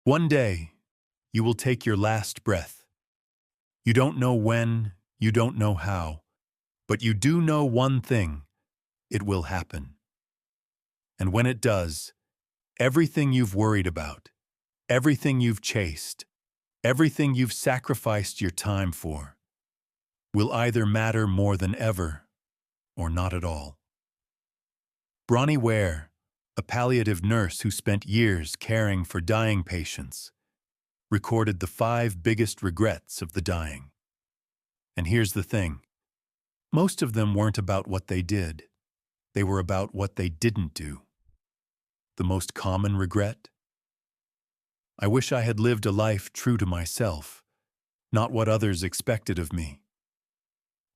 One day, you will take your last breath. You don't know when, you don't know how, but you do know one thing: it will happen. And when it does, everything you've worried about, everything you've chased, everything you've sacrificed your time for, will either matter more than ever or not at all. Bronnie Ware, a palliative nurse who spent years caring for dying patients, recorded the 5 biggest regrets of the dying. And here's the thing: most of them weren't about what they did. They were about what they didn't do. The most common regret? I wish I had lived a life true to myself, not what others expected of me.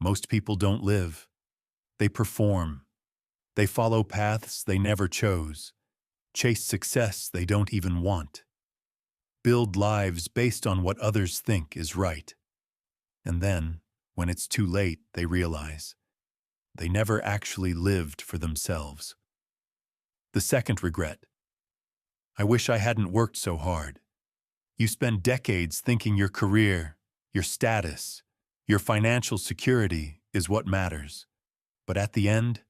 Most people don't live. They perform. They follow paths they never chose, chase success they don't even want, build lives based on what others think is right. And then, when it's too late, they realize they never actually lived for themselves. The second regret: I wish I hadn't worked so hard. You spend decades thinking your career, your status, your financial security is what matters. But at the end,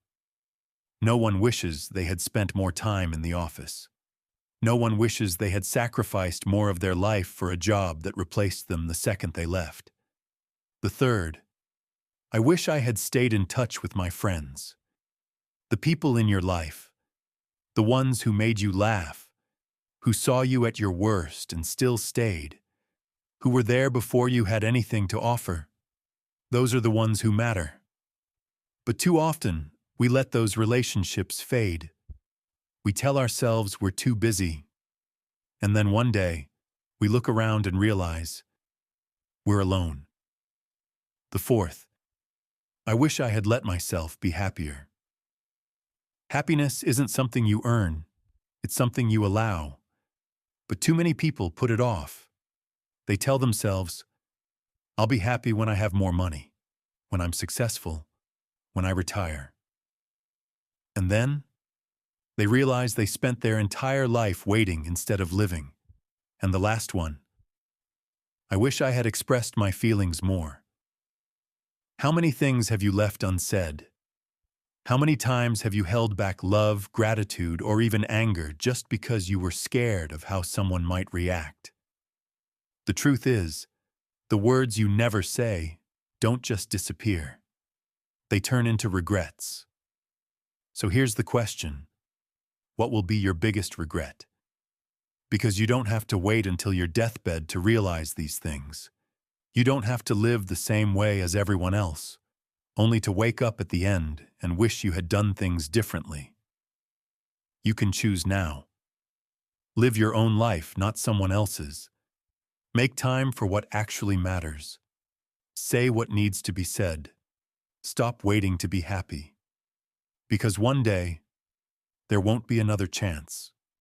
no one wishes they had spent more time in the office. No one wishes they had sacrificed more of their life for a job that replaced them the second they left. The third: I wish I had stayed in touch with my friends. The people in your life, the ones who made you laugh, who saw you at your worst and still stayed, who were there before you had anything to offer. Those are the ones who matter. But too often, we let those relationships fade. We tell ourselves we're too busy. And then one day, we look around and realize we're alone. The fourth: I wish I had let myself be happier. Happiness isn't something you earn. It's something you allow. But too many people put it off. They tell themselves, I'll be happy when I have more money, when I'm successful, when I retire. And then, they realize they spent their entire life waiting instead of living. And the last one: I wish I had expressed my feelings more. How many things have you left unsaid? How many times have you held back love, gratitude, or even anger just because you were scared of how someone might react? The truth is, the words you never say don't just disappear. They turn into regrets. So here's the question: what will be your biggest regret? Because you don't have to wait until your deathbed to realize these things. You don't have to live the same way as everyone else, only to wake up at the end and wish you had done things differently. You can choose now. Live your own life, not someone else's. Make time for what actually matters. Say what needs to be said. Stop waiting to be happy. Because one day, there won't be another chance.